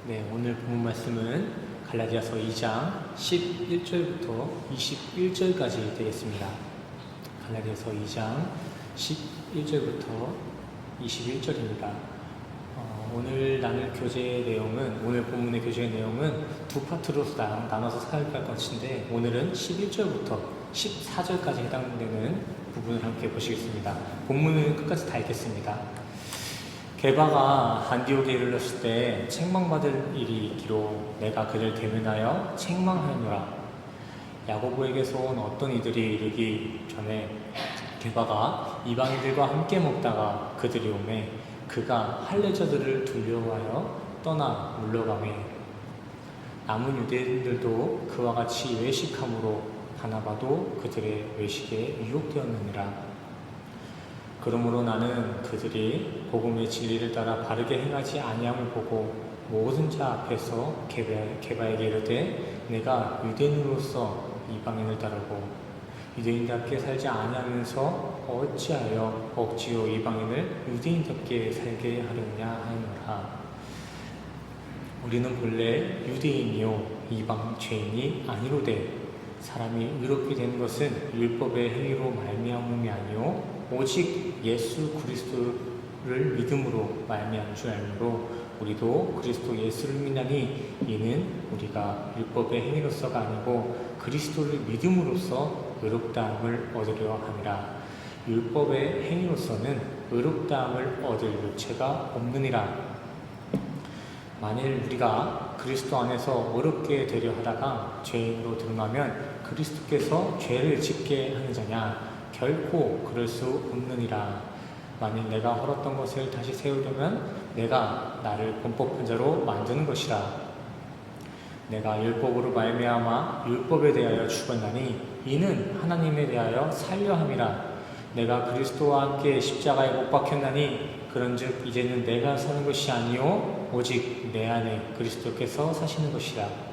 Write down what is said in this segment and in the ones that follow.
네, 오늘 본문 말씀은 갈라디아서 2장 11절부터 21절까지 되겠습니다. 갈라디아서 2장 11절부터 21절입니다. 오늘 나눌 교재의 내용은, 오늘 본문의 교재의 내용은 두 파트로 나눠서 살펴볼 것인데, 오늘은 11절부터 14절까지 해당되는 부분을 함께 보시겠습니다. 본문은 끝까지 다 읽겠습니다. 게바가 안디옥에 이르렀을 때 책망받을 일이 있기로 내가 그를 대면하여 책망하였노라. 야고보에게서 온 어떤 이들이 이르기 전에 게바가 이방인들과 함께 먹다가 그들이 오매 그가 할례자들을 두려워하여 떠나 물러가매 남은 유대인들도 그와 같이 외식함으로 바나바도 그들의 외식에 유혹되었느니라. 그러므로 나는 그들이 복음의 진리를 따라 바르게 행하지 아니함을 보고 모든 자 앞에서 게바에게 이르되 내가 유대인으로서 이방인을 따르고 유대인답게 살지 아니하면서 어찌하여 억지로 이방인을 유대인답게 살게 하려냐 하노라. 우리는 본래 유대인이요 이방 죄인이 아니로되 사람이 의롭게 되는 것은 율법의 행위로 말미암음이 아니요 오직 예수 그리스도를 믿음으로 말미암은 줄 알므로 우리도 그리스도 예수를 믿나니 이는 우리가 율법의 행위로서가 아니고 그리스도를 믿음으로써 의롭다함을 얻으려 함이라. 율법의 행위로서는 의롭다함을 얻을 요체가 없느니라. 만일 우리가 그리스도 안에서 어렵게 되려 하다가 죄인으로 드러나면 그리스도께서 죄를 짓게 하는 자냐? 결코 그럴 수 없느니라. 만일 내가 헐었던 것을 다시 세우려면 내가 나를 범법한 자로 만드는 것이라. 내가 율법으로 말미암아 율법에 대하여 죽었나니 이는 하나님에 대하여 살려 함이라. 내가 그리스도와 함께 십자가에 못 박혔나니 그런즉 이제는 내가 사는 것이 아니요 오직 내 안에 그리스도께서 사시는 것이라.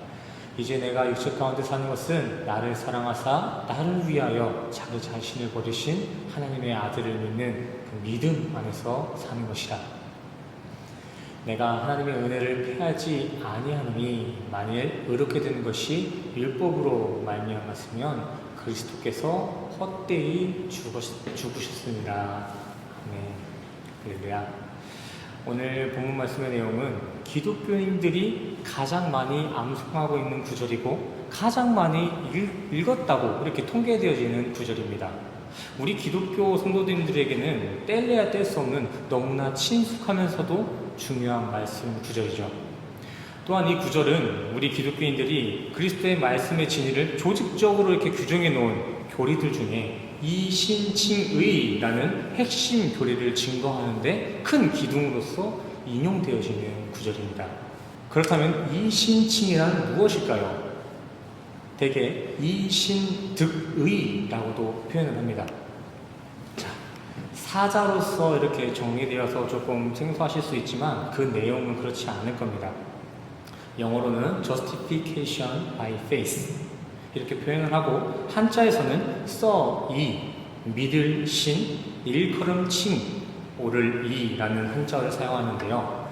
이제 내가 육체 가운데 사는 것은 나를 사랑하사 나를 위하여 자기 자신을 버리신 하나님의 아들을 믿는 그 믿음 안에서 사는 것이라. 내가 하나님의 은혜를 패하지 아니하노니 만일 의롭게 되는 것이 율법으로 말미암았으면 그리스도께서 헛되이 죽으셨습니다. 네, 할렐루야. 오늘 본문 말씀의 내용은 기독교인들이 가장 많이 암송하고 있는 구절이고 가장 많이 읽었다고 이렇게 통계되어지는 구절입니다. 우리 기독교 성도님들에게는 뗄래야 뗄 수 없는 너무나 친숙하면서도 중요한 말씀 구절이죠. 또한 이 구절은 우리 기독교인들이 그리스도의 말씀의 진리를 조직적으로 이렇게 규정해 놓은 교리들 중에 이신칭의라는 핵심 교리를 증거하는데 큰 기둥으로서 인용되어지는 구절입니다. 그렇다면 이신칭이란 무엇일까요? 대개 이신득의라고도 표현을 합니다. 자, 사자로서 이렇게 정리되어서 조금 생소하실 수 있지만 그 내용은 그렇지 않을 겁니다. 영어로는 justification by faith 이렇게 표현을 하고 한자에서는 믿을 신, 일컬음 칭, 오를 이라는 한자를 사용하는데요.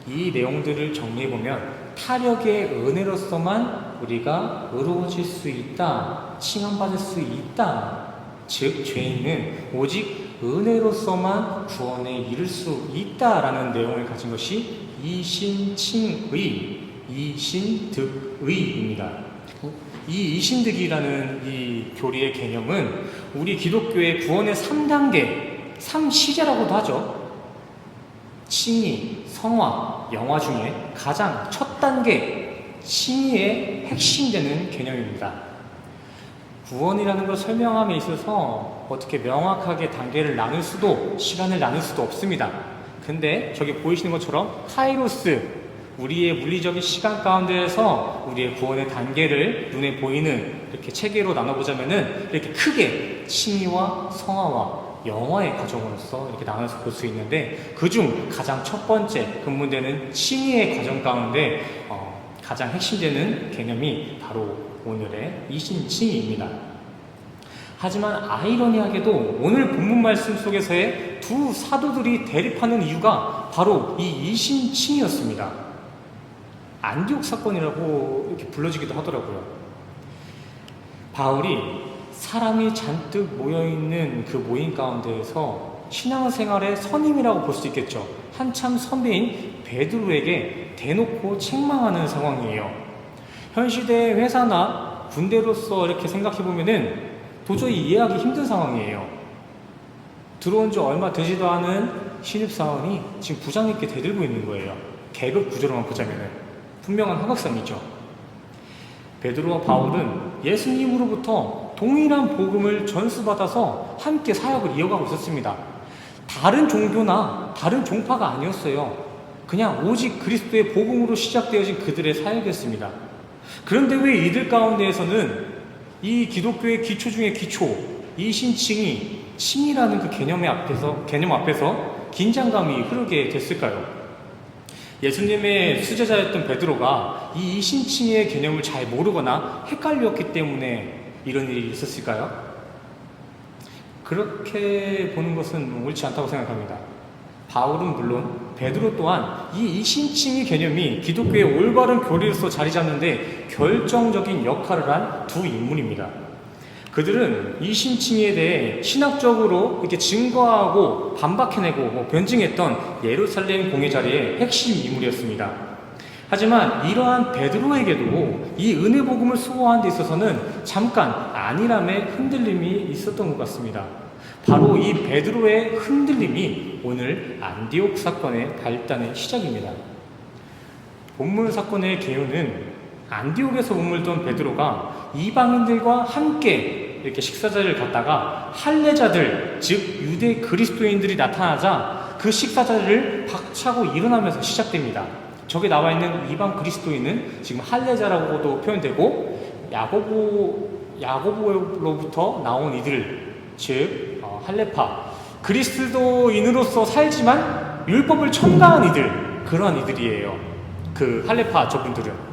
이 내용들을 정리해보면 타력의 은혜로서만 우리가 의로워질 수 있다, 칭함받을 수 있다. 즉 죄인은 오직 은혜로서만 구원에 이를 수 있다라는 내용을 가진 것이 이신칭의, 이신득의입니다. 이 이신득이라는 이 교리의 개념은 우리 기독교의 구원의 3단계, 3시제라고도 하죠. 칭의, 성화, 영화 중에 가장 첫 단계, 칭의의 핵심되는 개념입니다. 구원이라는 걸 설명함에 있어서 어떻게 명확하게 단계를 나눌 수도, 시간을 나눌 수도 없습니다. 근데 저기 보이시는 것처럼 카이로스, 우리의 물리적인 시간 가운데에서 우리의 구원의 단계를 눈에 보이는 이렇게 체계로 나눠보자면은 이렇게 크게 칭의와 성화와 영화의 과정으로서 이렇게 나눠서 볼 수 있는데 그중 가장 첫 번째 근본되는 칭의의 과정 가운데 가장 핵심되는 개념이 바로 오늘의 이신칭의입니다. 하지만 아이러니하게도 오늘 본문 말씀 속에서의 두 사도들이 대립하는 이유가 바로 이 이신칭의였습니다. 안디옥 사건이라고 이렇게 불러지기도 하더라고요. 바울이 사람이 잔뜩 모여있는 그 모임 가운데에서 신앙생활의 선임이라고 볼 수 있겠죠. 한참 선배인 베드로에게 대놓고 책망하는 상황이에요. 현 시대의 회사나 군대로서 이렇게 생각해보면은 도저히 이해하기 힘든 상황이에요. 들어온 지 얼마 되지도 않은 신입사원이 지금 부장님께 대들고 있는 거예요. 계급 구조로만 보자면은 분명한 하극상이죠. 베드로와 바울은 예수님으로부터 동일한 복음을 전수받아서 함께 사역을 이어가고 있었습니다. 다른 종교나 다른 종파가 아니었어요. 그냥 오직 그리스도의 복음으로 시작되어진 그들의 사역이었습니다. 그런데 왜 이들 가운데에서는 이 기독교의 기초 중의 기초, 이 신칭이 칭이라는 그 개념 앞에서 긴장감이 흐르게 됐을까요? 예수님의 수제자였던 베드로가 이 이신칭의 개념을 잘 모르거나 헷갈렸기 때문에 이런 일이 있었을까요? 그렇게 보는 것은 옳지 않다고 생각합니다. 바울은 물론 베드로 또한 이 이신칭의 개념이 기독교의 올바른 교리로서 자리 잡는데 결정적인 역할을 한 두 인물입니다. 그들은 이신칭에 대해 신학적으로 이렇게 증거하고 반박해내고 변증했던 예루살렘 공회 자리의 핵심 인물이었습니다. 하지만 이러한 베드로에게도 이 은혜 복음을 수호하는 데 있어서는 잠깐 안일함의 흔들림이 있었던 것 같습니다. 바로 이 베드로의 흔들림이 오늘 안디옥 사건의 발단의 시작입니다. 본문 사건의 개요는 안디옥에서 머물던 베드로가 이방인들과 함께 이렇게 식사자리를 갖다가 할례자들, 즉 유대 그리스도인들이 나타나자 그 식사자리를 박차고 일어나면서 시작됩니다. 저기 나와 있는 이방 그리스도인은 지금 할례자라고도 표현되고 야고보로부터 나온 이들, 즉 할례파, 그리스도인으로서 살지만 율법을 첨가한 이들, 그러한 이들이에요. 그 할례파 저분들은.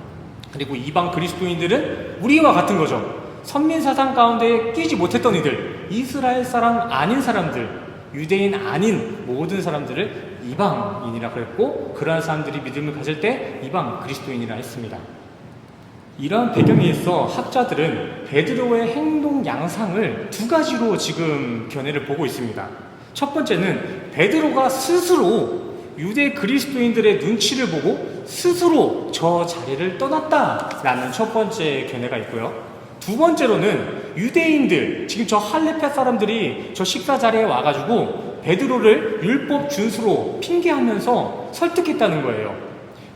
그리고 이방 그리스도인들은 우리와 같은 거죠. 선민사상 가운데 끼지 못했던 이들, 이스라엘 사람 아닌 사람들, 유대인 아닌 모든 사람들을 이방인이라 그랬고, 그러한 사람들이 믿음을 가질 때 이방 그리스도인이라 했습니다. 이러한 배경에 있어 학자들은 베드로의 행동 양상을 두 가지로 지금 견해를 보고 있습니다. 첫 번째는 베드로가 스스로 유대 그리스도인들의 눈치를 보고 스스로 저 자리를 떠났다라는 첫 번째 견해가 있고요. 두 번째로는 유대인들, 지금 저 할례파 사람들이 저 식사 자리에 와가지고 베드로를 율법 준수로 핑계하면서 설득했다는 거예요.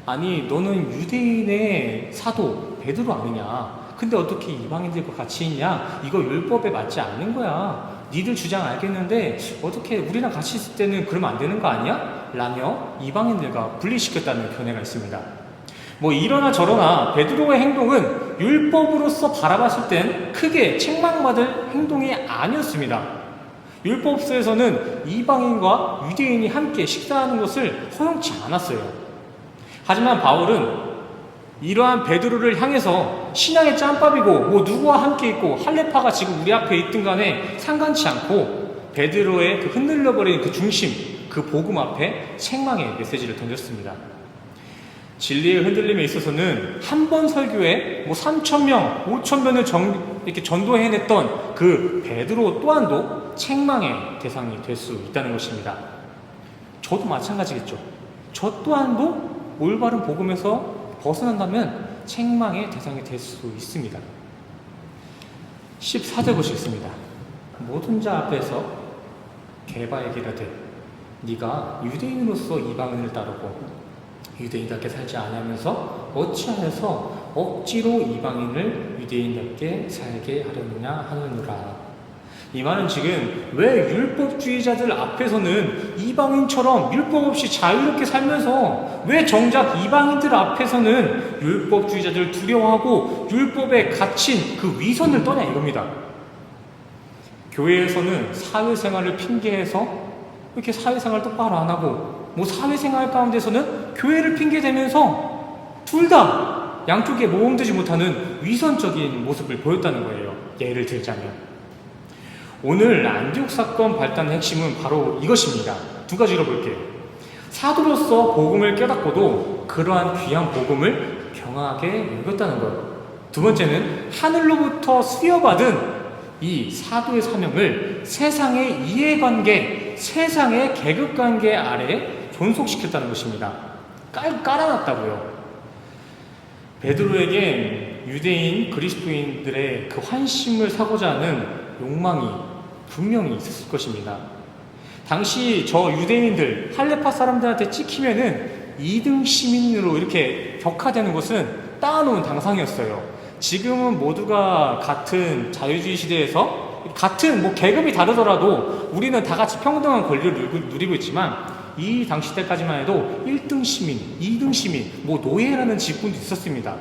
아니, 너는 유대인의 사도 베드로 아니냐? 근데 어떻게 이방인들과 같이 있냐? 이거 율법에 맞지 않는 거야. 니들 주장 알겠는데 어떻게 우리랑 같이 있을 때는 그러면 안 되는 거 아니야? 라며 이방인들과 분리시켰다는 견해가 있습니다. 이러나 저러나 베드로의 행동은 율법으로서 바라봤을 땐 크게 책망받을 행동이 아니었습니다. 율법서에서는 이방인과 유대인이 함께 식사하는 것을 허용치 않았어요. 하지만 바울은 이러한 베드로를 향해서 신앙의 짬밥이고 누구와 함께 있고 할례파가 지금 우리 앞에 있든 간에 상관치 않고 베드로의 그 흔들려버린 그 중심, 그 복음 앞에 책망의 메시지를 던졌습니다. 진리의 흔들림에 있어서는 한 번 설교에 3,000명, 5,000명을 이렇게 전도해냈던 그 베드로 또한도 책망의 대상이 될 수 있다는 것입니다. 저도 마찬가지겠죠. 저 또한도 올바른 복음에서 벗어난다면 책망의 대상이 될 수 있습니다. 14절 보시겠습니다. 모든 자 앞에서 게바에게 이르되 네가 유대인으로서 이방인을 따르고 유대인답게 살지 아니하면서 어찌하여서 억지로 이방인을 유대인답게 살게 하려느냐 하느니라. 이 말은 지금 왜 율법주의자들 앞에서는 이방인처럼 율법 없이 자유롭게 살면서 왜 정작 이방인들 앞에서는 율법주의자들 두려워하고 율법에 갇힌 그 위선을 떠냐 이겁니다. 교회에서는 사회생활을 핑계해서 이렇게 사회생활 똑바로 안 하고 사회생활 가운데서는 교회를 핑계대면서 둘 다 양쪽에 모험되지 못하는 위선적인 모습을 보였다는 거예요. 예를 들자면 오늘 안디옥 사건 발단의 핵심은 바로 이것입니다. 두 가지로 볼게요. 사도로서 복음을 깨닫고도 그러한 귀한 복음을 경하게 여겼다는 거예요. 두 번째는 하늘로부터 수여받은 이 사도의 사명을 세상의 이해관계, 세상의 계급관계 아래 존속시켰다는 것입니다. 깔아놨다고요. 베드로에게 유대인 그리스도인들의 그 환심을 사고자 하는 욕망이 분명히 있었을 것입니다. 당시 저 유대인들, 할레파 사람들한테 찍히면은 2등 시민으로 이렇게 격하되는 것은 따놓은 당상이었어요. 지금은 모두가 같은 자유주의 시대에서 같은 계급이 다르더라도 우리는 다 같이 평등한 권리를 누리고 있지만 이 당시 때까지만 해도 1등 시민, 2등 시민, 노예라는 직군도 있었습니다.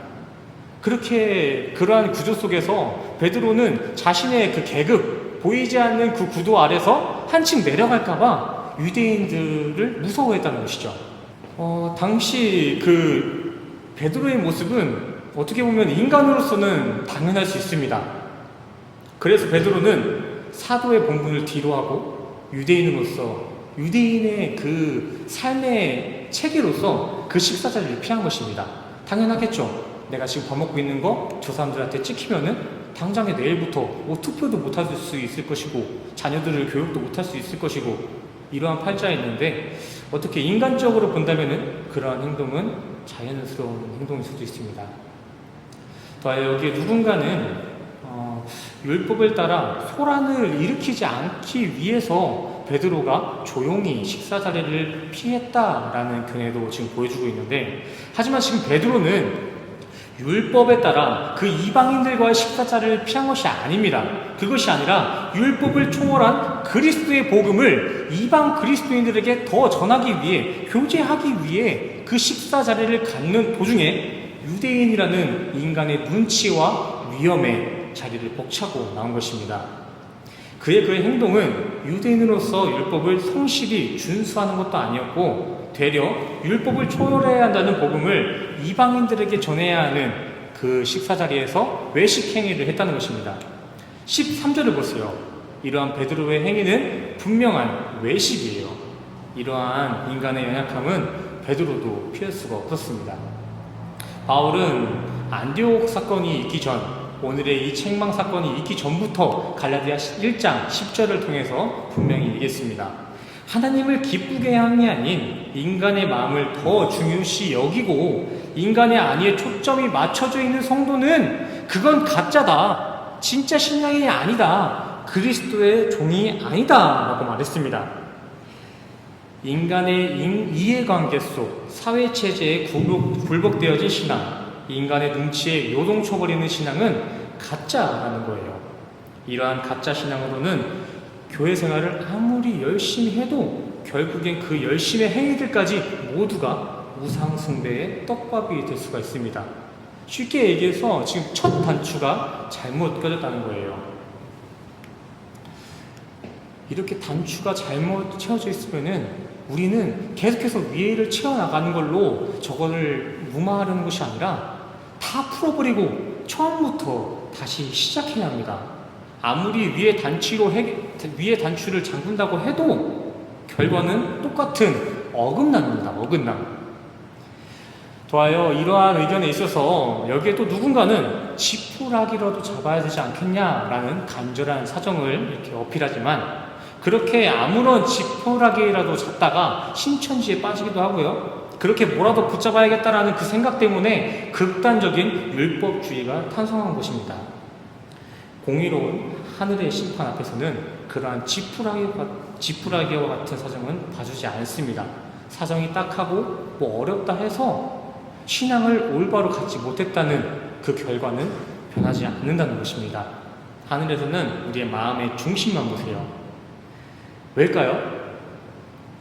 그러한 구조 속에서 베드로는 자신의 그 계급, 보이지 않는 그 구도 아래서 한층 내려갈까봐 유대인들을 무서워했다는 것이죠. 당시 그 베드로의 모습은 어떻게 보면 인간으로서는 당연할 수 있습니다. 그래서 베드로는 사도의 본분을 뒤로하고 유대인으로서 유대인의 그 삶의 체계로서 그 식사 자리를 피한 것입니다. 당연하겠죠. 내가 지금 밥 먹고 있는 거 저 사람들한테 찍히면은 당장에 내일부터 투표도 못할 수 있을 것이고 자녀들을 교육도 못할 수 있을 것이고 이러한 팔자였는데 어떻게 인간적으로 본다면은 그러한 행동은 자연스러운 행동일 수도 있습니다. 또 여기에 누군가는 율법을 따라 소란을 일으키지 않기 위해서 베드로가 조용히 식사 자리를 피했다라는 견해도 지금 보여주고 있는데, 하지만 지금 베드로는 율법에 따라 그 이방인들과의 식사 자리를 피한 것이 아닙니다. 그것이 아니라 율법을 초월한 그리스도의 복음을 이방 그리스도인들에게 더 전하기 위해, 교제하기 위해 그 식사 자리를 갖는 도중에 유대인이라는 인간의 눈치와 위험의 자리를 벅차고 나온 것입니다. 그의 행동은 유대인으로서 율법을 성실히 준수하는 것도 아니었고, 되려 율법을 초월해야 한다는 복음을 이방인들에게 전해야 하는 그 식사 자리에서 외식 행위를 했다는 것입니다. 13절을 보세요. 이러한 베드로의 행위는 분명한 외식이에요. 이러한 인간의 연약함은 베드로도 피할 수가 없었습니다. 바울은 안디옥 사건이 있기 전, 오늘의 이 책망 사건이 있기 전부터 갈라디아 1장 10절을 통해서 분명히 얘기했습니다. 하나님을 기쁘게 함이 아닌 인간의 마음을 더 중요시 여기고 인간의 안위에 초점이 맞춰져 있는 성도는 그건 가짜다. 진짜 신앙이 아니다. 그리스도의 종이 아니다. 라고 말했습니다. 인간의 이해관계 속 사회체제에 굴복되어진 신앙, 인간의 눈치에 요동쳐버리는 신앙은 가짜라는 거예요. 이러한 가짜 신앙으로는 교회 생활을 아무리 열심히 해도 결국엔 그 열심의 행위들까지 모두가 우상숭배의 떡밥이 될 수가 있습니다. 쉽게 얘기해서 지금 첫 단추가 잘못 껴졌다는 거예요. 이렇게 단추가 잘못 채워져 있으면은 우리는 계속해서 위에를 채워나가는 걸로 저거를 무마하려는 것이 아니라 다 풀어버리고 처음부터 다시 시작해야 합니다. 아무리 위에 단추를 잠근다고 해도 결과는 똑같은 어긋남입니다. 어긋남. 더하여 이러한 의견에 있어서 여기에 또 누군가는 지푸라기라도 잡아야 되지 않겠냐라는 간절한 사정을 이렇게 어필하지만, 그렇게 아무런 지푸라기라도 잡다가 신천지에 빠지기도 하고요. 그렇게 뭐라도 붙잡아야겠다라는 그 생각 때문에 극단적인 율법주의가 탄생한 것입니다. 공의로운 하늘의 심판 앞에서는 그러한 지푸라기와 같은 사정은 봐주지 않습니다. 사정이 딱하고 어렵다 해서 신앙을 올바로 갖지 못했다는 그 결과는 변하지 않는다는 것입니다. 하늘에서는 우리의 마음의 중심만 보세요. 왜일까요?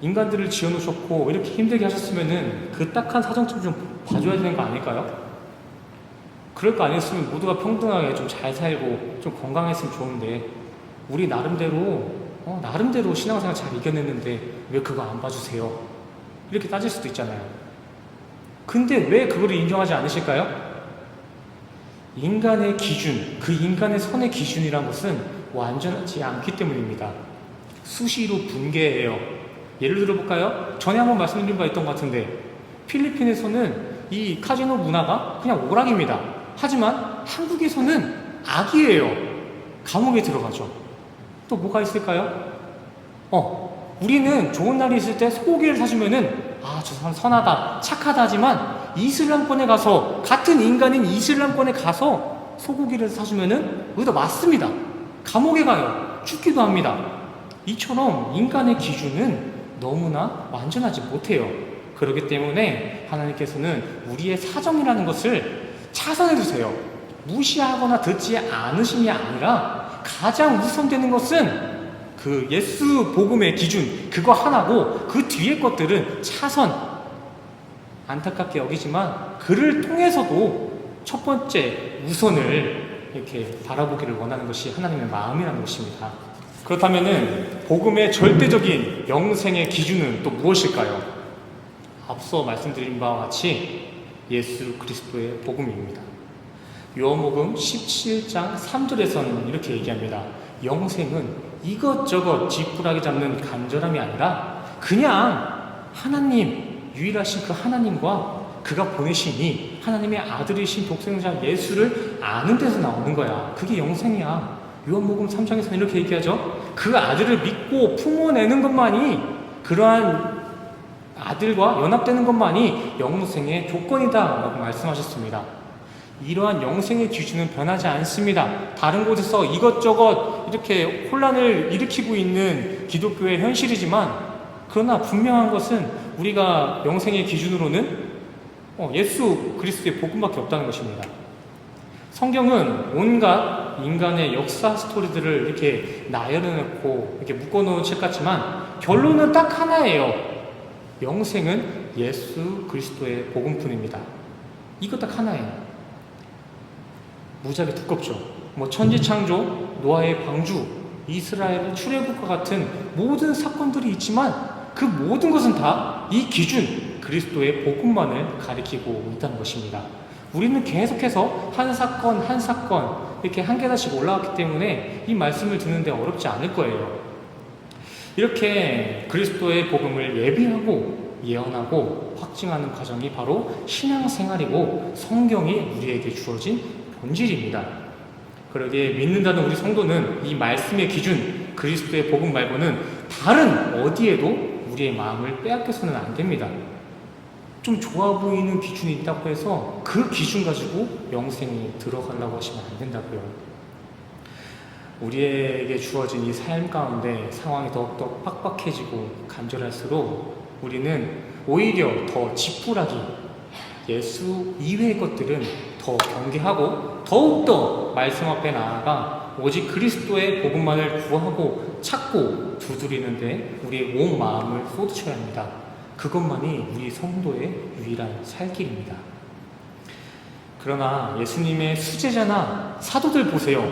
인간들을 지어놓으셨고 이렇게 힘들게 하셨으면은 그 딱한 사정 좀 봐줘야 되는 거 아닐까요? 그럴 거 아니었으면 모두가 평등하게 좀 잘 살고 좀 건강했으면 좋은데, 우리 나름대로 신앙생활 잘 이겨냈는데 왜 그거 안 봐주세요? 이렇게 따질 수도 있잖아요. 근데 왜 그거를 인정하지 않으실까요? 인간의 기준, 그 인간의 선의 기준이란 것은 완전하지 않기 때문입니다. 수시로 붕괴해요. 예를 들어볼까요? 전에 한번 말씀드린 바 있던 것 같은데, 필리핀에서는 이 카지노 문화가 그냥 오락입니다. 하지만 한국에서는 악이에요. 감옥에 들어가죠. 또 뭐가 있을까요? 우리는 좋은 날이 있을 때 소고기를 사주면은 저 사람 선하다, 착하다 하지만 이슬람권에 가서, 같은 인간인 이슬람권에 가서 소고기를 사주면은 의도 맞습니다. 감옥에 가요. 죽기도 합니다. 이처럼 인간의 기준은 너무나 완전하지 못해요. 그렇기 때문에 하나님께서는 우리의 사정이라는 것을 차선해 두세요. 무시하거나 듣지 않으심이 아니라 가장 우선되는 것은 그 예수 복음의 기준, 그거 하나고 그 뒤의 것들은 차선. 안타깝게 여기지만 그를 통해서도 첫 번째 우선을 이렇게 바라보기를 원하는 것이 하나님의 마음이라는 것입니다. 그렇다면은 복음의 절대적인 영생의 기준은 또 무엇일까요? 앞서 말씀드린 바와 같이 예수 그리스도의 복음입니다. 요한복음 17장 3절에서는 이렇게 얘기합니다. 영생은 이것저것 지푸라기 잡는 간절함이 아니라 그냥 하나님, 유일하신 그 하나님과 그가 보내시니 하나님의 아들이신 독생자 예수를 아는 데서 나오는 거야. 그게 영생이야. 요한복음 3장에서는 이렇게 얘기하죠. 그 아들을 믿고 품어내는 것만이, 그러한 아들과 연합되는 것만이 영생의 조건이다 라고 말씀하셨습니다. 이러한 영생의 기준은 변하지 않습니다. 다른 곳에서 이것저것 이렇게 혼란을 일으키고 있는 기독교의 현실이지만, 그러나 분명한 것은 우리가 영생의 기준으로는 예수 그리스도의 복음밖에 없다는 것입니다. 성경은 온갖 인간의 역사 스토리들을 이렇게 나열해놓고 이렇게 묶어놓은 책 같지만 결론은 딱 하나예요. 영생은 예수 그리스도의 복음뿐입니다. 이거 딱 하나예요. 무지하게 두껍죠. 천지창조, 노아의 방주, 이스라엘의 출애굽과 같은 모든 사건들이 있지만 그 모든 것은 다 이 기준, 그리스도의 복음만을 가리키고 있다는 것입니다. 우리는 계속해서 한 사건 한 사건 이렇게 한 계단씩 올라왔기 때문에 이 말씀을 듣는데 어렵지 않을 거예요. 이렇게 그리스도의 복음을 예비하고 예언하고 확증하는 과정이 바로 신앙생활이고 성경이 우리에게 주어진 본질입니다. 그러기에 믿는다는 우리 성도는 이 말씀의 기준, 그리스도의 복음 말고는 다른 어디에도 우리의 마음을 빼앗겨서는 안 됩니다. 좀 좋아 보이는 기준이 있다고 해서 그 기준 가지고 영생에 들어가려고 하시면 안 된다고요. 우리에게 주어진 이 삶 가운데 상황이 더욱더 빡빡해지고 간절할수록 우리는 오히려 더 지푸라기, 예수 이외의 것들은 더 경계하고 더욱더 말씀 앞에 나아가 오직 그리스도의 복음만을 구하고 찾고 두드리는데 우리의 온 마음을 쏟으셔야 합니다. 그것만이 우리 성도의 유일한 살 길입니다. 그러나 예수님의 수제자나 사도들 보세요.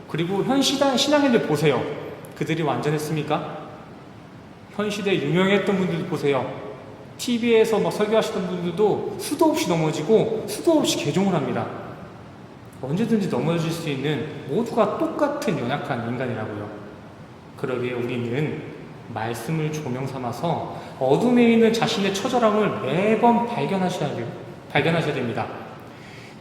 그리고 현 신앙인들 보세요. 그들이 완전했습니까? 현 시대에 유명했던 분들 보세요. TV에서 설교하시던 분들도 수도 없이 넘어지고 수도 없이 개종을 합니다. 언제든지 넘어질 수 있는 모두가 똑같은 연약한 인간이라고요. 그러기에 우리는 말씀을 조명 삼아서 어둠에 있는 자신의 처절함을 매번 발견하셔야 됩니다.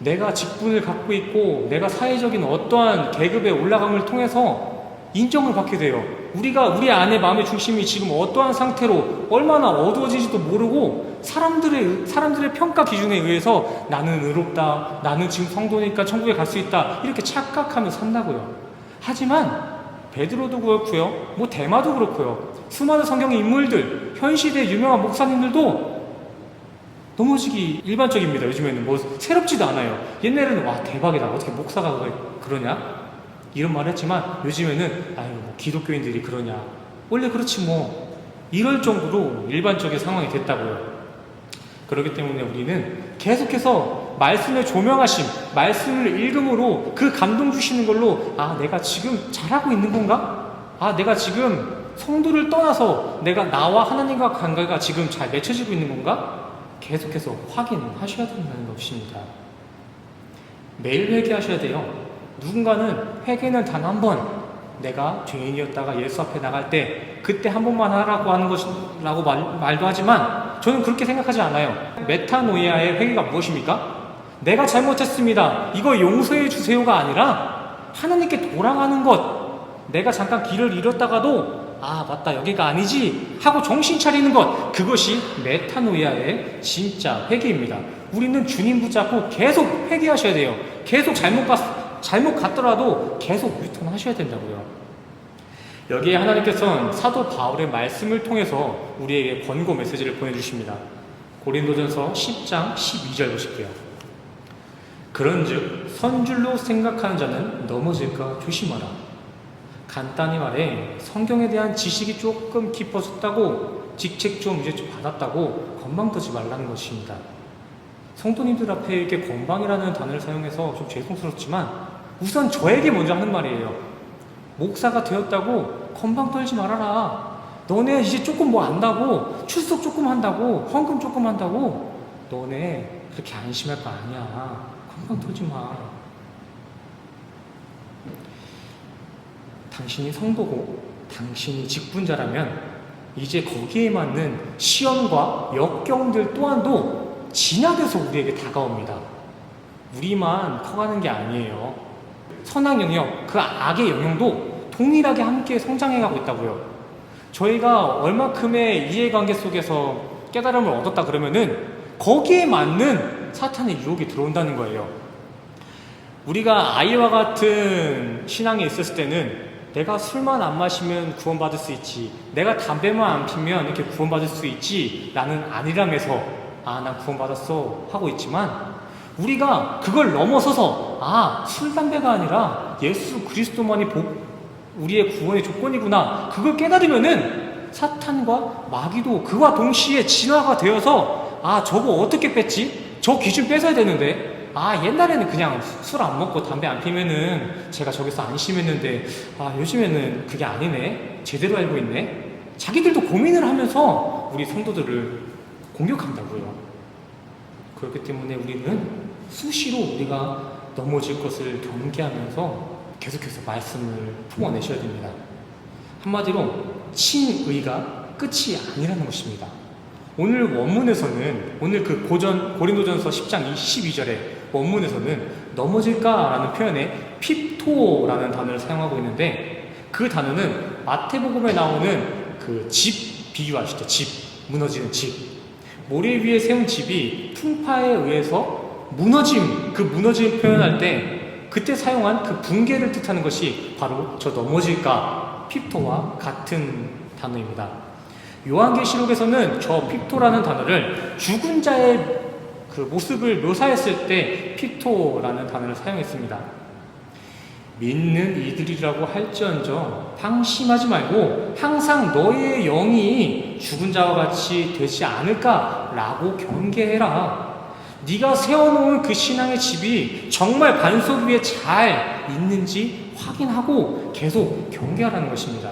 내가 직분을 갖고 있고 내가 사회적인 어떠한 계급에 올라감을 통해서 인정을 받게 돼요. 우리가 우리 안에 마음의 중심이 지금 어떠한 상태로 얼마나 어두워지지도 모르고 사람들의 평가 기준에 의해서 나는 의롭다, 나는 지금 성도니까 천국에 갈 수 있다 이렇게 착각하며 산다고요. 하지만 베드로도 그렇고요, 데마도 그렇고요, 수많은 성경의 인물들, 현 시대 유명한 목사님들도 넘어지기 일반적입니다. 요즘에는 새롭지도 않아요. 옛날에는 와 대박이다, 어떻게 목사가 그러냐 이런 말 했지만 요즘에는 기독교인들이 그러냐, 원래 그렇지 이럴 정도로 일반적인 상황이 됐다고요. 그렇기 때문에 우리는 계속해서 말씀의 조명하심, 말씀을 읽음으로 그 감동 주시는 걸로 내가 지금 잘하고 있는 건가? 내가 지금 성도를 떠나서 내가 나와 하나님과 관계가 지금 잘 맺혀지고 있는 건가? 계속해서 확인하셔야 된다는 것입니다. 매일 회개하셔야 돼요. 누군가는 회개는 단 한 번, 내가 죄인이었다가 예수 앞에 나갈 때 그때 한 번만 하라고 하는 것이라고 말도 하지만 저는 그렇게 생각하지 않아요. 메타노이아의 회개가 무엇입니까? 내가 잘못했습니다, 이거 용서해 주세요가 아니라 하나님께 돌아가는 것. 내가 잠깐 길을 잃었다가도 맞다, 여기가 아니지 하고 정신 차리는 것, 그것이 메타노이아의 진짜 회개입니다. 우리는 주님 붙잡고 계속 회개하셔야 돼요. 계속 잘못 갔더라도 계속 유턴하셔야 된다고요. 여기에 하나님께서는 사도 바울의 말씀을 통해서 우리에게 권고 메시지를 보내주십니다. 고린도전서 10장 12절 보실게요. 그런즉 선줄로 생각하는 자는 넘어질까 조심하라. 간단히 말해 성경에 대한 지식이 조금 깊어졌다고, 직책 좀 이제 받았다고 건방 떠지 말라는 것입니다. 성도님들 앞에 이렇게 건방이라는 단어를 사용해서 좀 죄송스럽지만 우선 저에게 먼저 하는 말이에요. 목사가 되었다고 건방 떨지 말아라. 너네 이제 조금 뭐 안다고, 출석 조금 한다고, 헌금 조금 한다고 너네 그렇게 안심할 거 아니야. 건방 떨지 마. 당신이 성도고 당신이 직분자라면 이제 거기에 맞는 시험과 역경들 또한도 진화돼서 우리에게 다가옵니다. 우리만 커가는 게 아니에요. 선악 영역, 그 악의 영역도 동일하게 함께 성장해가고 있다고요. 저희가 얼마큼의 이해관계 속에서 깨달음을 얻었다 그러면은 거기에 맞는 사탄의 유혹이 들어온다는 거예요. 우리가 아이와 같은 신앙에 있었을 때는 내가 술만 안 마시면 구원받을 수 있지, 내가 담배만 안 피면 이렇게 구원받을 수 있지 라는 안일함에서 난 구원받았어 하고 있지만, 우리가 그걸 넘어서서 술, 담배가 아니라 예수 그리스도만이 우리의 구원의 조건이구나, 그걸 깨달으면은 사탄과 마귀도 그와 동시에 진화가 되어서 저거 어떻게 뺐지? 저 기준 뺏어야 되는데, 옛날에는 그냥 술 안 먹고 담배 안 피면은 제가 저기서 안심했는데 요즘에는 그게 아니네, 제대로 알고 있네. 자기들도 고민을 하면서 우리 성도들을 공격한다고요. 그렇기 때문에 우리는 수시로 우리가 넘어질 것을 경계하면서 계속해서 말씀을 품어내셔야 됩니다. 한마디로 칭의가 끝이 아니라는 것입니다. 오늘 원문에서는, 오늘 그 고린도전서 10장 22절에 원문에서는 넘어질까라는 표현에 핍토라는 단어를 사용하고 있는데, 그 단어는 마태복음에 나오는 그 집 비유 아시죠? 집, 무너지는 집. 모래 위에 세운 집이 풍파에 의해서 무너짐, 그 무너짐 표현할 때 그때 사용한 그 붕괴를 뜻하는 것이 바로 저 넘어질까, 핍토와 같은 단어입니다. 요한계시록에서는 저 핍토라는 단어를 죽은 자의 그 모습을 묘사했을 때 핍토라는 단어를 사용했습니다. 믿는 이들이라고 할지언정 방심하지 말고 항상 너의 영이 죽은 자와 같이 되지 않을까라고 경계해라. 네가 세워놓은 그 신앙의 집이 정말 반석 위에 잘 있는지 확인하고 계속 경계하라는 것입니다.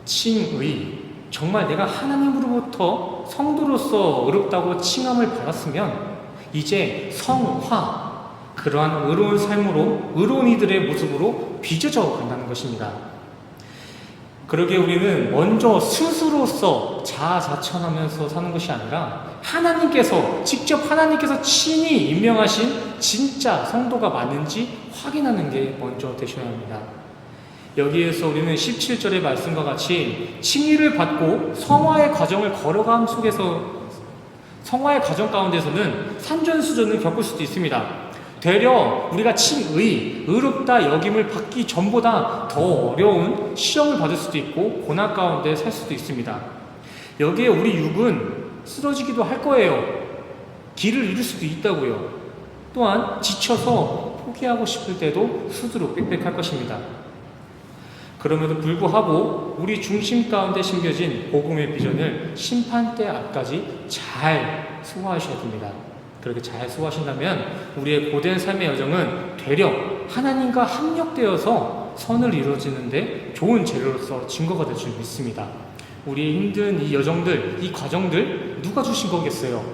칭의, 정말 내가 하나님으로부터 성도로서 의롭다고 칭함을 받았으면 이제 성화, 그러한 의로운 삶으로, 의로운 이들의 모습으로 빚어져 간다는 것입니다. 그러기에 우리는 먼저 스스로서 자아자찬하면서 사는 것이 아니라 직접 하나님께서 친히 임명하신 진짜 성도가 맞는지 확인하는 게 먼저 되셔야 합니다. 여기에서 우리는 17절의 말씀과 같이 칭의를 받고 성화의 과정을 걸어감 속에서, 성화의 과정 가운데서는 산전수전을 겪을 수도 있습니다. 되려 우리가 칭의, 의롭다 여김을 받기 전보다 더 어려운 시험을 받을 수도 있고 고난 가운데 살 수도 있습니다. 여기에 우리 육은 쓰러지기도 할 거예요. 길을 잃을 수도 있다고요. 또한 지쳐서 포기하고 싶을 때도 스스로 빽빽할 것입니다. 그럼에도 불구하고 우리 중심 가운데 심겨진 복음의 비전을 심판대 앞까지 잘 수호하셔야 됩니다. 그렇게 잘 수호하신다면 우리의 고된 삶의 여정은 되려 하나님과 합력되어서 선을 이루어지는데 좋은 재료로서 증거가 될 줄 믿습니다. 우리의 힘든 이 여정들, 이 과정들 누가 주신 거겠어요?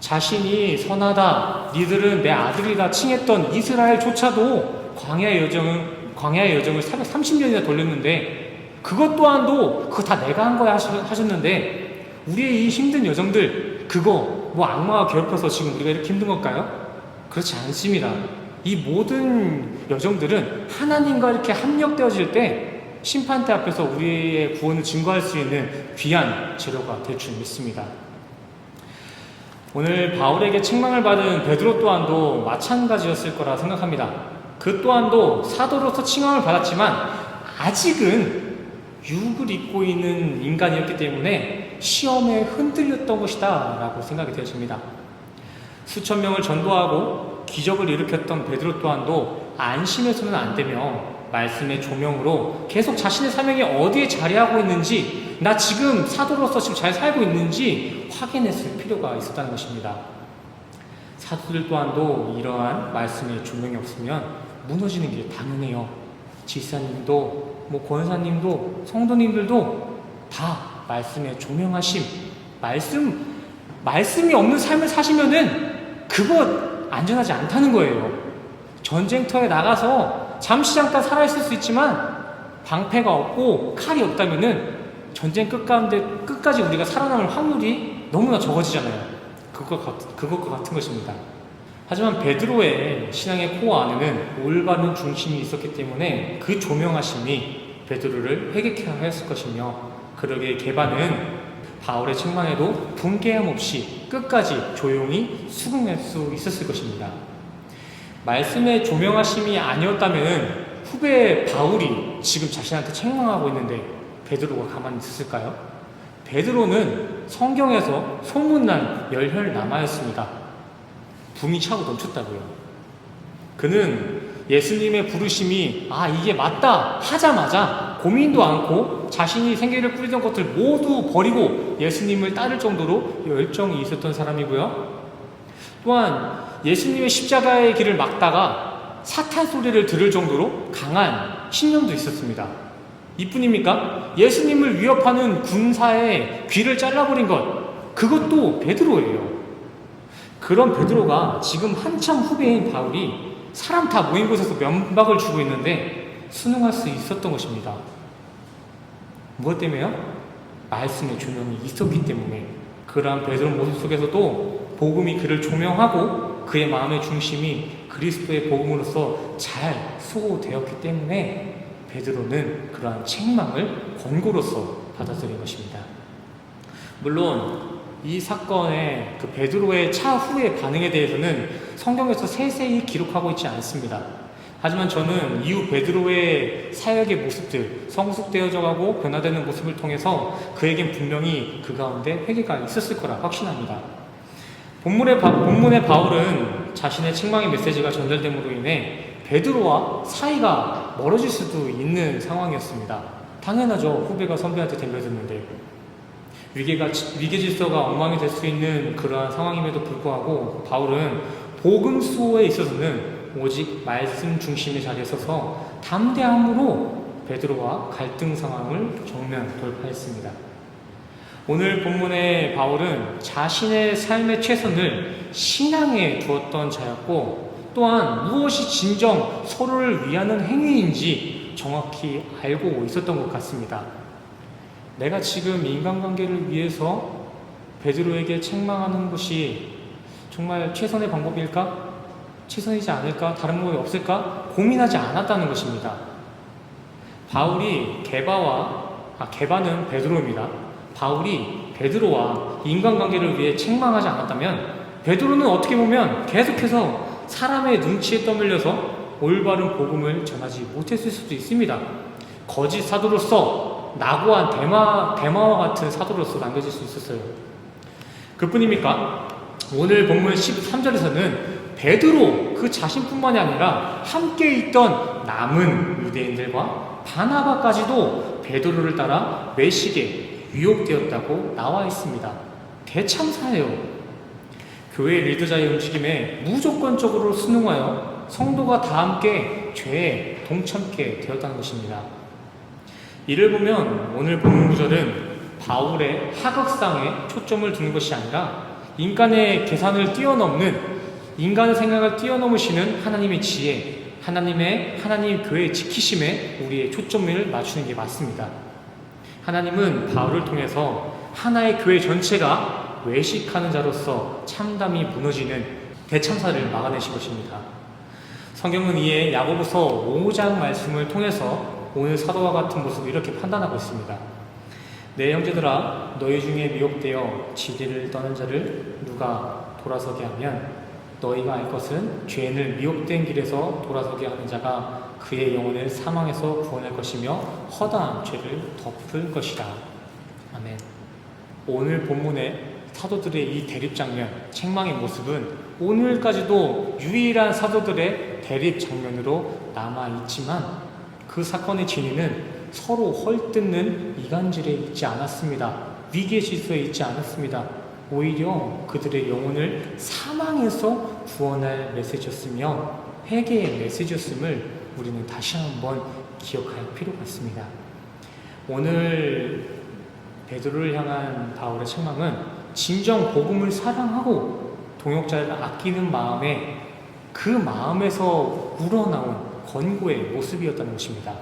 자신이 선하다, 니들은 내 아들이다 칭했던 이스라엘조차도 광야의 여정을 430년이나 돌렸는데 그것 또한도 그거 다 내가 한 거야 하셨는데, 우리의 이 힘든 여정들, 그거 뭐 악마가 괴롭혀서 지금 우리가 이렇게 힘든 걸까요? 그렇지 않습니다. 이 모든 여정들은 하나님과 이렇게 합력되어질 때 심판대 앞에서 우리의 구원을 증거할 수 있는 귀한 재료가 될 줄 믿습니다. 오늘 바울에게 책망을 받은 베드로 또한도 마찬가지였을 거라 생각합니다. 그 또한도 사도로서 칭함을 받았지만 아직은 육을 입고 있는 인간이었기 때문에 시험에 흔들렸던 것이다 라고 생각이 되어집니다. 수천 명을 전도하고 기적을 일으켰던 베드로 또한도 안심해서는 안 되며 말씀의 조명으로 계속 자신의 사명이 어디에 자리하고 있는지, 나 지금 사도로서 지금 잘 살고 있는지 확인했을 필요가 있었다는 것입니다. 사도들 또한도 이러한 말씀의 조명이 없으면 무너지는 게 당연해요. 지사님도 권사님도 성도님들도 다 말씀의 조명하심, 말씀이 없는 삶을 사시면은 그거 안전하지 않다는 거예요. 전쟁터에 나가서 잠시 잠깐 살아있을 수 있지만 방패가 없고 칼이 없다면은 전쟁 끝까지 우리가 살아남을 확률이 너무나 적어지잖아요. 그것과 같은 것입니다. 하지만 베드로의 신앙의 코어 안에는 올바른 중심이 있었기 때문에 그 조명하심이 베드로를 회개케 하였을 것이며, 그러기에 게바는 바울의 책망에도 분개함 없이 끝까지 조용히 수긍할 수 있었을 것입니다. 말씀의 조명하심이 아니었다면 후배 바울이 지금 자신한테 책망하고 있는데 베드로가 가만히 있었을까요? 베드로는 성경에서 소문난 열혈남아였습니다. 붕이 차고 넘쳤다고요. 그는 예수님의 부르심이 이게 맞다 하자마자 고민도 않고 자신이 생계를 꾸리던 것들 모두 버리고 예수님을 따를 정도로 열정이 있었던 사람이고요. 또한 예수님의 십자가의 길을 막다가 사탄 소리를 들을 정도로 강한 신념도 있었습니다. 이뿐입니까? 예수님을 위협하는 군사의 귀를 잘라버린 것, 그것도 베드로예요. 그런 베드로가 지금 한참 후배인 바울이 사람 다 모인 곳에서 면박을 주고 있는데 순응할 수 있었던 것입니다. 무엇 때문에요? 말씀의 조명이 있었기 때문에. 그러한 베드로 모습 속에서도 복음이 그를 조명하고 그의 마음의 중심이 그리스도의 복음으로서 잘 수호되었기 때문에 베드로는 그러한 책망을 권고로서 받아들인 것입니다. 물론 이 사건의 그 베드로의 차후의 반응에 대해서는 성경에서 세세히 기록하고 있지 않습니다. 하지만 저는 이후 베드로의 사역의 모습들, 성숙되어져 가고 변화되는 모습을 통해서 그에겐 분명히 그 가운데 회개가 있었을 거라 확신합니다. 본문의 바울은 자신의 책망의 메시지가 전달됨으로 인해 베드로와 사이가 멀어질 수도 있는 상황이었습니다. 당연하죠. 후배가 선배한테 덤벼들는데. 위계 질서가 엉망이 될 수 있는 그러한 상황임에도 불구하고 바울은 복음 수호에 있어서는 오직 말씀 중심의 자리에 서서 담대함으로 베드로와 갈등 상황을 정면 돌파했습니다. 오늘 본문의 바울은 자신의 삶의 최선을 신앙에 두었던 자였고, 또한 무엇이 진정 서로를 위하는 행위인지 정확히 알고 있었던 것 같습니다. 내가 지금 인간관계를 위해서 베드로에게 책망하는 것이 정말 최선의 방법일까? 최선이지 않을까? 다른 방법이 없을까? 고민하지 않았다는 것입니다. 게바는 베드로입니다. 바울이 베드로와 인간관계를 위해 책망하지 않았다면 베드로는 어떻게 보면 계속해서 사람의 눈치에 떠밀려서 올바른 복음을 전하지 못했을 수도 있습니다. 거짓 사도로서 낙오한 대마와 같은 사도로서 남겨질 수 있었어요. 그뿐입니까? 오늘 본문 13절에서는 베드로 그 자신뿐만이 아니라 함께 있던 남은 유대인들과 바나바까지도 베드로를 따라 외식에 유혹되었다고 나와 있습니다. 대참사예요. 교회 리더자의 움직임에 무조건적으로 순응하여 성도가 다 함께 죄에 동참게 되었다는 것입니다. 이를 보면 오늘 본문 구절은 바울의 하극상에 초점을 두는 것이 아니라 인간의 계산을 뛰어넘는, 인간의 생각을 뛰어넘으시는 하나님의 지혜, 하나님 교회의 지키심에 우리의 초점을 맞추는 게 맞습니다. 하나님은 바울을 통해서 하나의 교회 전체가 외식하는 자로서 참담이 무너지는 대참사를 막아내신 것입니다. 성경은 이에 야고보서 5장 말씀을 통해서 오늘 사도와 같은 모습을 이렇게 판단하고 있습니다. 내 형제들아, 너희 중에 미혹되어 진리를 떠난 자를 누가 돌아서게 하면 너희가 알 것은 죄인을 미혹된 길에서 돌아서게 하는 자가 그의 영혼을 사망에서 구원할 것이며 허다한 죄를 덮을 것이다. 아멘. 오늘 본문의 사도들의 이 대립 장면, 책망의 모습은 오늘까지도 유일한 사도들의 대립 장면으로 남아있지만 그 사건의 진위는 서로 헐뜯는 이간질에 있지 않았습니다. 위기의 질서에 있지 않았습니다. 오히려 그들의 영혼을 사망에서 구원할 메시지였으며 회개의 메시지였음을 우리는 다시 한번 기억할 필요가 있습니다. 오늘 베드로를 향한 바울의 책망은 진정 복음을 사랑하고 동역자를 아끼는 마음에 그 마음에서 우러나온 권고의 모습이었다는 것입니다.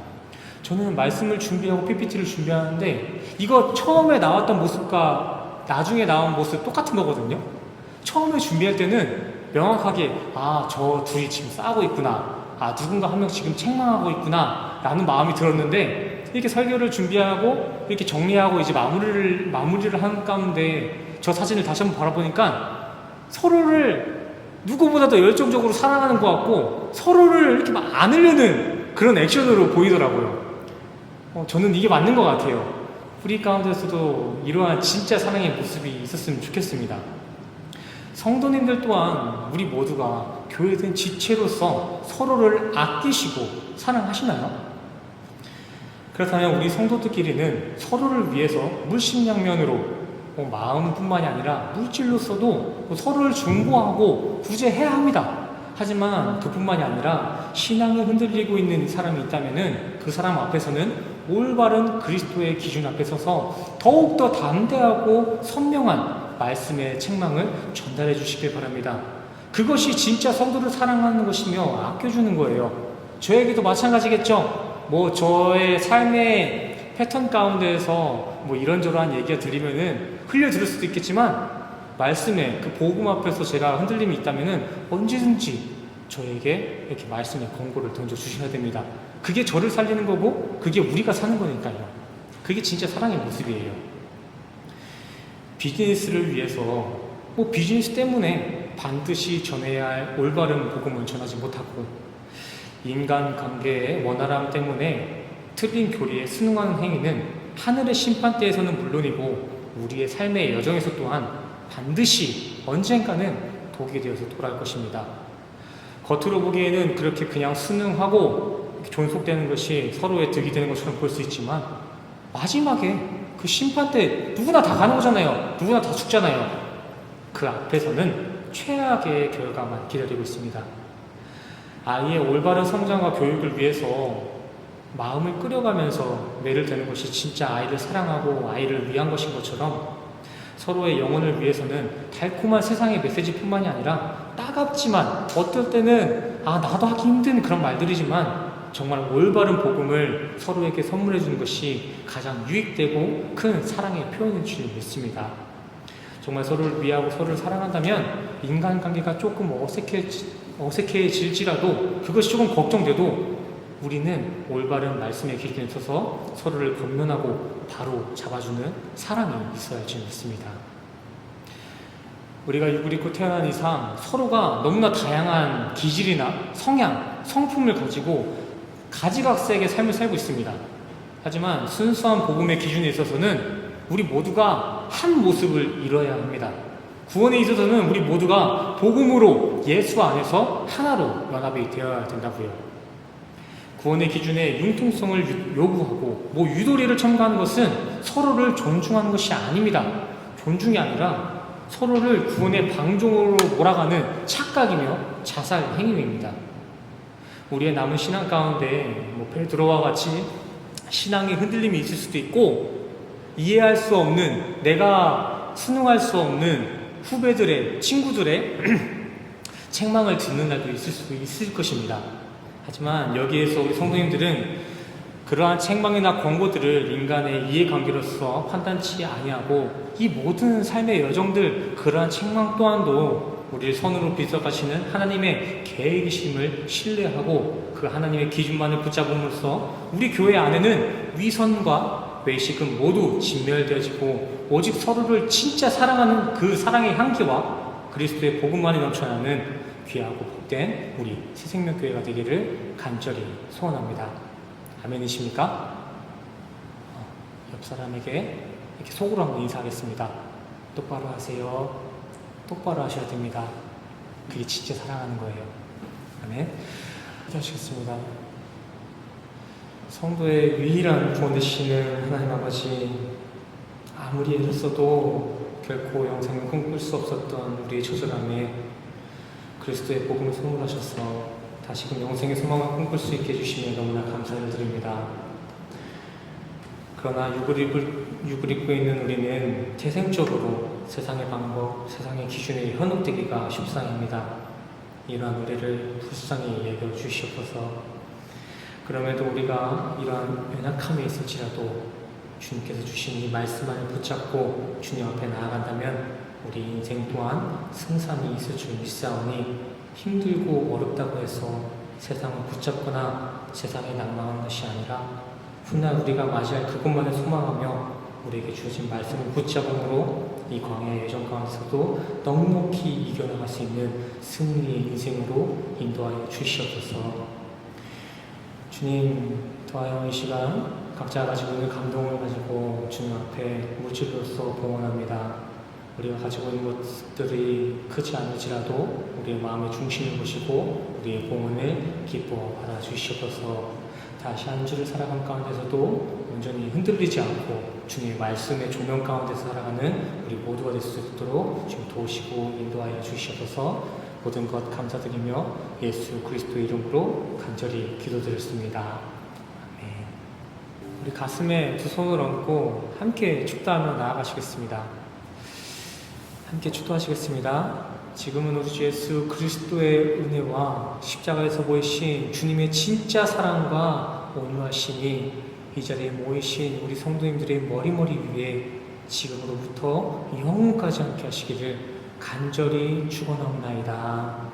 저는 말씀을 준비하고 PPT를 준비하는데 이거 처음에 나왔던 모습과 나중에 나온 모습 똑같은 거거든요. 처음에 준비할 때는 명확하게 저 둘이 지금 싸우고 있구나, 누군가 한 명 지금 책망하고 있구나 라는 마음이 들었는데 이렇게 설교를 준비하고 이렇게 정리하고 이제 마무리를 한 가운데 저 사진을 다시 한번 바라보니까 서로를 누구보다도 열정적으로 사랑하는 것 같고 서로를 이렇게 막 안으려는 그런 액션으로 보이더라고요. 저는 이게 맞는 것 같아요. 우리 가운데서도 이러한 진짜 사랑의 모습이 있었으면 좋겠습니다. 성도님들 또한 우리 모두가 교회된 지체로서 서로를 아끼시고 사랑하시나요? 그렇다면 우리 성도들끼리는 서로를 위해서 물심양면으로 마음뿐만이 아니라 물질로서도 서로를 중보하고 구제해야 합니다. 하지만 그뿐만이 아니라 신앙이 흔들리고 있는 사람이 있다면 그 사람 앞에서는 올바른 그리스도의 기준 앞에 서서 더욱더 담대하고 선명한 말씀의 책망을 전달해 주시길 바랍니다. 그것이 진짜 성도를 사랑하는 것이며 아껴주는 거예요. 저에게도 마찬가지겠죠. 저의 삶의 패턴 가운데에서 이런저런 얘기가 들리면은 흘려 들을 수도 있겠지만 말씀에 그 복음 앞에서 제가 흔들림이 있다면은 언제든지 저에게 이렇게 말씀의 권고를 던져 주셔야 됩니다. 그게 저를 살리는 거고 그게 우리가 사는 거니까요. 그게 진짜 사랑의 모습이에요. 비즈니스를 위해서 비즈니스 때문에 반드시 전해야 할 올바른 복음을 전하지 못하고 인간관계의 원활함 때문에 틀린 교리에 순응하는 행위는 하늘의 심판대에서는 물론이고 우리의 삶의 여정에서 또한 반드시 언젠가는 독이 되어서 돌아올 것입니다. 겉으로 보기에는 그렇게 그냥 순응하고 존속되는 것이 서로의 득이 되는 것처럼 볼 수 있지만 마지막에 그 심판대 누구나 다 가는 거잖아요. 누구나 다 죽잖아요. 그 앞에서는 최악의 결과만 기다리고 있습니다. 아이의 올바른 성장과 교육을 위해서 마음을 끓여가면서 매를 대는 것이 진짜 아이를 사랑하고 아이를 위한 것인 것처럼 서로의 영혼을 위해서는 달콤한 세상의 메시지뿐만이 아니라 따갑지만 어떨 때는 나도 하기 힘든 그런 말들이지만 정말 올바른 복음을 서로에게 선물해 주는 것이 가장 유익되고 큰 사랑의 표현인 줄 믿습니다. 정말 서로를 위하고 서로를 사랑한다면 인간관계가 조금 어색해질지라도 그것이 조금 걱정돼도 우리는 올바른 말씀의 길에 서서 서로를 권면하고 바로 잡아주는 사랑이 있어야 할 줄 믿습니다. 우리가 육을 입고 태어난 이상 서로가 너무나 다양한 기질이나 성향, 성품을 가지고 가지각색의 삶을 살고 있습니다. 하지만 순수한 복음의 기준에 있어서는 우리 모두가 한 모습을 이뤄야 합니다. 구원에 있어서는 우리 모두가 복음으로 예수 안에서 하나로 연합이 되어야 된다고요. 구원의 기준에 융통성을 요구하고 유도리를 첨가하는 것은 서로를 존중하는 것이 아닙니다. 존중이 아니라 서로를 구원의 방종으로 몰아가는 착각이며 자살 행위입니다. 우리의 남은 신앙 가운데 베드로와 같이 신앙의 흔들림이 있을 수도 있고 이해할 수 없는, 내가 순응할 수 없는 후배들의, 친구들의 책망을 듣는 날도 있을 수 있을 것입니다. 하지만 여기에서 우리 성도님들은 그러한 책망이나 권고들을 인간의 이해관계로서 판단치 아니하고 이 모든 삶의 여정들, 그러한 책망 또한도 우리를 선으로 빚어가시는 하나님의 계획이심을 신뢰하고 그 하나님의 기준만을 붙잡음으로써 우리 교회 안에는 위선과 외식은 모두 진멸되어지고 오직 서로를 진짜 사랑하는 그 사랑의 향기와 그리스도의 복음만이 넘쳐나는 귀하고 복된 우리 새생명교회가 되기를 간절히 소원합니다. 아멘이십니까? 옆 사람에게 이렇게 속으로 한번 인사하겠습니다. 똑바로 하세요. 똑바로 하셔야 됩니다. 그게 진짜 사랑하는 거예요. 아멘. 기도하시겠습니다. 성도의 유일한 구원 되시는 하나님 아버지, 아무리 애썼어도 결코 영생을 꿈꿀 수 없었던 우리의 처절함에 그리스도의 복음을 선물하셔서 다시금 영생의 소망을 꿈꿀 수 있게 해주시며 너무나 감사를 드립니다. 그러나 육을 입고 있는 우리는 태생적으로 세상의 방법, 세상의 기준에 현혹되기가 십상입니다. 이러한 우리를 불쌍히 여겨주시옵소서. 그럼에도 우리가 이러한 연약함에 있을지라도 주님께서 주신 이 말씀 안을 붙잡고 주님 앞에 나아간다면 우리 인생 또한 승산이 있을 줄 믿사오니 힘들고 어렵다고 해서 세상을 붙잡거나 세상에 낭망하는 것이 아니라 훗날 우리가 맞이할 그것만을 소망하며 우리에게 주어진 말씀을 붙잡음으로 이 광야의 여정 가운데서도 넉넉히 이겨나갈 수 있는 승리의 인생으로 인도하여 주시옵소서. 주님, 더하여 이 시간 각자가 가지고 있는 감동을 가지고 주님 앞에 물질로서 봉헌합니다. 우리가 가지고 있는 것들이 크지 않을지라도 우리의 마음의 중심을 보시고 우리의 봉헌을 기뻐 받아주시옵소서. 다시 한 주를 살아가는 가운데서도 온전히 흔들리지 않고 주님의 말씀의 조명 가운데서 살아가는 우리 모두가 될 수 있도록 주님 도우시고 인도하여 주시옵소서. 모든 것 감사드리며 예수 그리스도의 이름으로 간절히 기도드렸습니다. 아멘. 우리 가슴에 두 손을 얹고 함께 축도하며 나아가시겠습니다. 함께 축도하시겠습니다. 지금은 우리 주 예수 그리스도의 은혜와 십자가에서 보이신 주님의 진짜 사랑과 온유하심이 이 자리에 모이신 우리 성도님들의 머리머리 위에 지금으로부터 영원까지 함께 하시기를 간절히 축원하옵나이다.